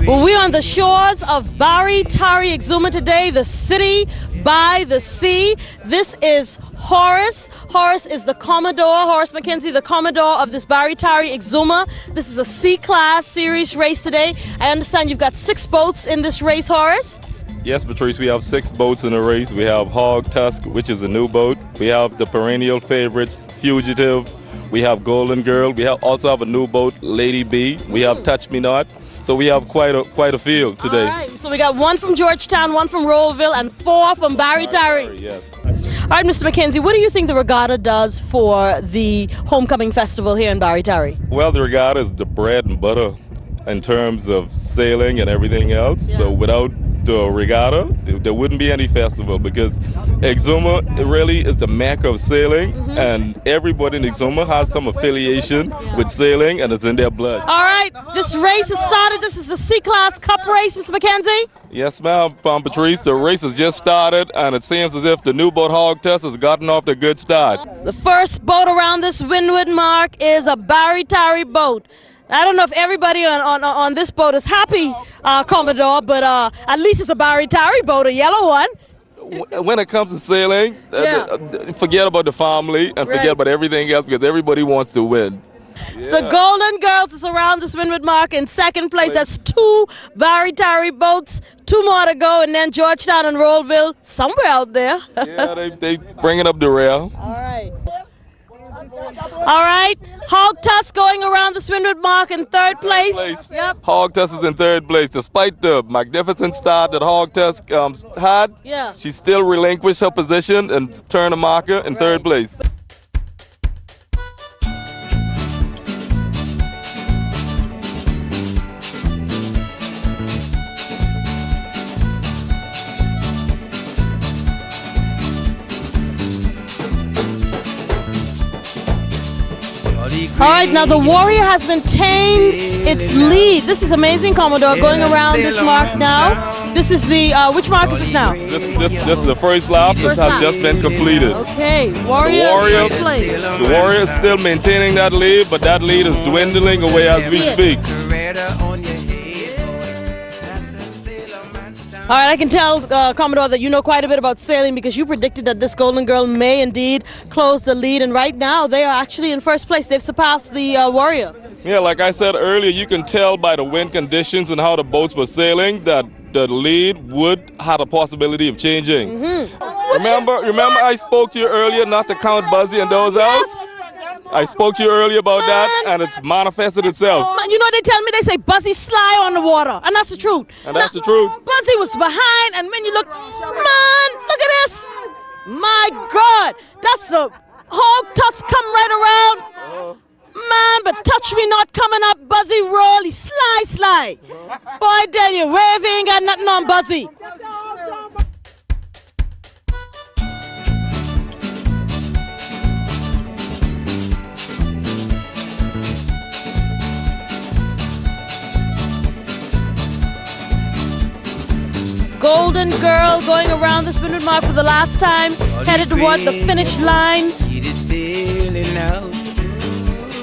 Well, we're on the shores of Barraterre, Exuma today, the city by the sea. This is Horace. Horace is the Commodore, Horace McKenzie, the Commodore of this Barraterre, Exuma. This is a C-Class series race today. I understand you've got 6 boats in this race, Horace? Yes, Patrice, we have 6 boats in the race. We have Hog Tusk, which is a new boat. We have the perennial favorites, Fugitive. We have Golden Girl. We also have a new boat, Lady B. We have Touch Me Not. So we have quite a field today. All right, so we got 1 from Georgetown, 1 from Rollville, and 4 from Barraterre. Yes. All right, Mr. McKenzie, what do you think the regatta does for the homecoming festival here in Barraterre? Well, the regatta is the bread and butter in terms of sailing and everything else. Yeah. So without the regatta, there wouldn't be any festival, because Exuma really is the mecca of sailing, and everybody in Exuma has some affiliation with sailing, and it's in their blood. All right, this race has started. This is the C-Class Cup race, Mr. McKenzie. Yes, ma'am, Patrice. The race has just started, and it seems as if the new boat Hog Tusk has gotten off to a good start. The first boat around this windward mark is a Barraterre boat. I don't know if everybody on this boat is happy, Commodore, but at least it's a Barraterre boat, a yellow one. When it comes to sailing, forget about the family and forget about everything else, because everybody wants to win. Yeah. So the Golden Girls is around this windward mark in second place. That's 2 Barraterre boats, 2 more to go, and then Georgetown and Rollville somewhere out there. Yeah, they bringing up the rail. All right. All right, Hog Tusk going around the windward mark in third place. Yep. Hog Tusk is in third place. Despite the magnificent start that Hog Tusk had, she still relinquished her position and turned a marker in third place. All right, now the Warrior has maintained its lead. This is amazing, Commodore, going around this mark now. This is the, which mark is this now? This is the first lap that has just been completed. Okay, Warrior first place. The Warrior is still maintaining that lead, but that lead is dwindling away as we speak. All right, I can tell, Commodore, that you know quite a bit about sailing, because you predicted that this Golden Girl may indeed close the lead, and right now they are actually in first place. They've surpassed the Warrior. Yeah, like I said earlier, you can tell by the wind conditions and how the boats were sailing that the lead would have a possibility of changing. Remember I spoke to you earlier not to count Buzzy and those out? I spoke to you earlier about that, and it's manifested itself. You know, they tell me, they say Buzzy sly on the water, and that's the truth. And that's the truth. Buzzy was behind, and when you look, man, look at this. My God, that's the Hog Tusk come right around. Man, but Touch Me Not coming up, Buzzy roll, he sly. Boy, I tell you, Wave ain't got nothing on Buzzy. Golden Girl going around this windward mark for the last time, headed toward the finish line.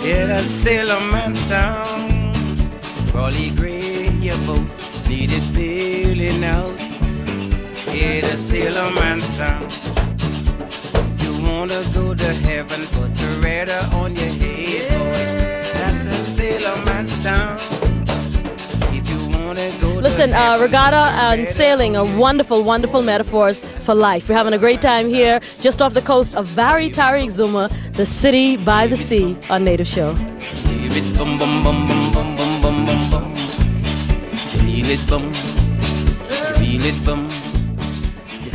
Get a sailorman sound. Crawley gray your boat, need it bailing out. Get a sailorman sound. You wanna go to heaven, put the radar on your head, boy. That's a sailorman sound. Listen, regatta and sailing are wonderful, wonderful metaphors for life. We're having a great time here, just off the coast of Barraterre, Exuma, the city by the sea, on Native Show.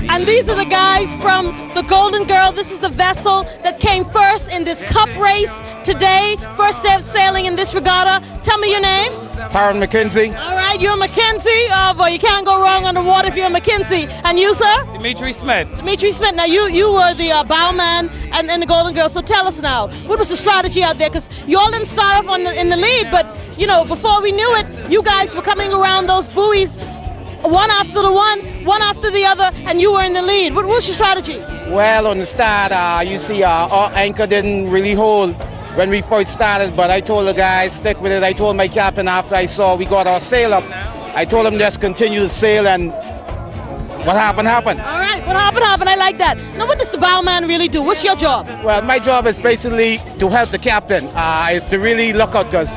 And these are the guys from the Golden Girl. This is the vessel that came first in this cup race today. First day of sailing in this regatta. Tell me your name. Taron McKenzie. All right, you're McKenzie. Oh boy, you can't go wrong on the water if you're McKenzie. And you, sir? Dimitri Smith. Dimitri Smith. Now you were the bowman and the Golden Girl. So tell us now, what was the strategy out there? Because you all didn't start off in the lead, but you know, before we knew it, you guys were coming around those buoys, one after the other, and you were in the lead. What was your strategy? Well, on the start, you see our anchor didn't really hold when we first started, but I told the guys, stick with it. I told my captain after I saw we got our sail up, I told him just continue to sail, and what happened, happened. All right, what happened? I like that. Now, what does the bowman really do? What's your job? Well, my job is basically to help the captain. Is to really look out because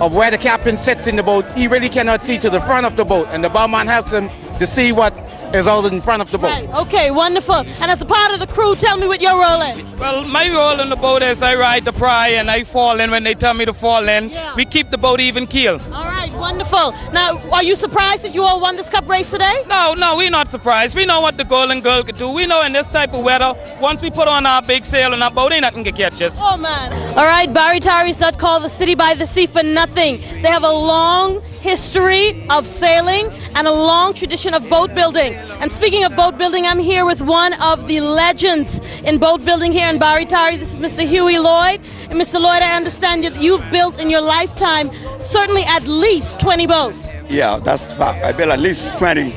of where the captain sits in the boat. He really cannot see to the front of the boat, and the bowman helps him to see what is out in front of the boat. Right, okay, wonderful. And as a part of the crew, tell me what your role is. Well, my role on the boat is I ride the pry and I fall in when they tell me to fall in. Yeah. We keep the boat even keel. All right, wonderful. Now, are you surprised that you all won this cup race today? No, we're not surprised. We know what the Golden Girl could do. We know in this type of weather, once we put on our big sail on our boat, ain't nothing can catch us. Oh, man. All right, Barraterre is not called the city by the sea for nothing. They have a long history of sailing and a long tradition of boat building. And speaking of boat building, I'm here with one of the legends in boat building here in Barraterre. This is Mr. Huey Lloyd. And Mr. Lloyd, I understand that you've built in your lifetime certainly at least 20 boats. Yeah, that's the fact. I built at least 20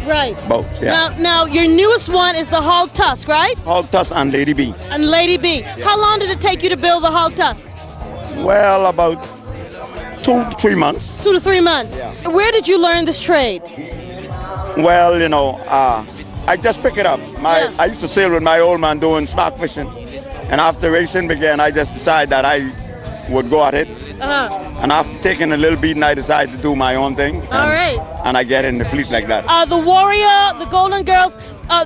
boats. Yeah. Now, your newest one is the Hog Tusk, right? Hog Tusk and Lady B. And Lady B. Yeah. How long did it take you to build the Hog Tusk? Well, about 2 to 3 months. 2 to 3 months. Yeah. Where did you learn this trade? Well, you know, I just pick it up. I used to sail with my old man doing smack fishing. And after racing began, I just decided that I would go at it. And after taking a little beating, I decided to do my own thing. All right. And I get in the fleet like that. The Warrior, the Golden Girls,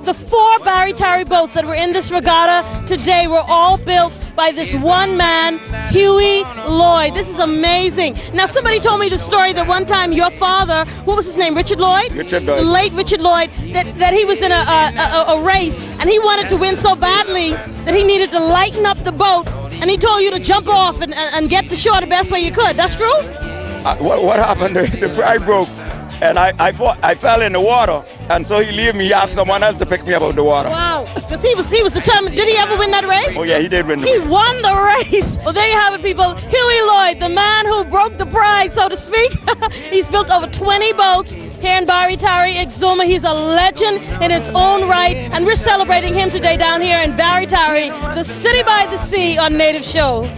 the 4 Barraterre boats that were in this regatta today were all built by this one man, Huey Lloyd. This is amazing. Now, somebody told me the story that one time your father, what was his name, Richard Lloyd? Richard Lloyd. The late Richard Lloyd, that he was in a race and he wanted to win so badly that he needed to lighten up the boat, and he told you to jump off and get to shore the best way you could. That's true? What happened? The fry broke. And I fell in the water, and so he leave me. He asked someone else to pick me up out of the water. Wow, because he was determined. Did he ever win that race? Oh yeah, he did win the He race. won the race. Well, there you have it, people. Huey Lloyd, the man who broke the pride, so to speak. He's built over 20 boats here in Barraterre, Exuma. He's a legend in its own right, and we're celebrating him today down here in Barraterre, the city by the sea on Native Show.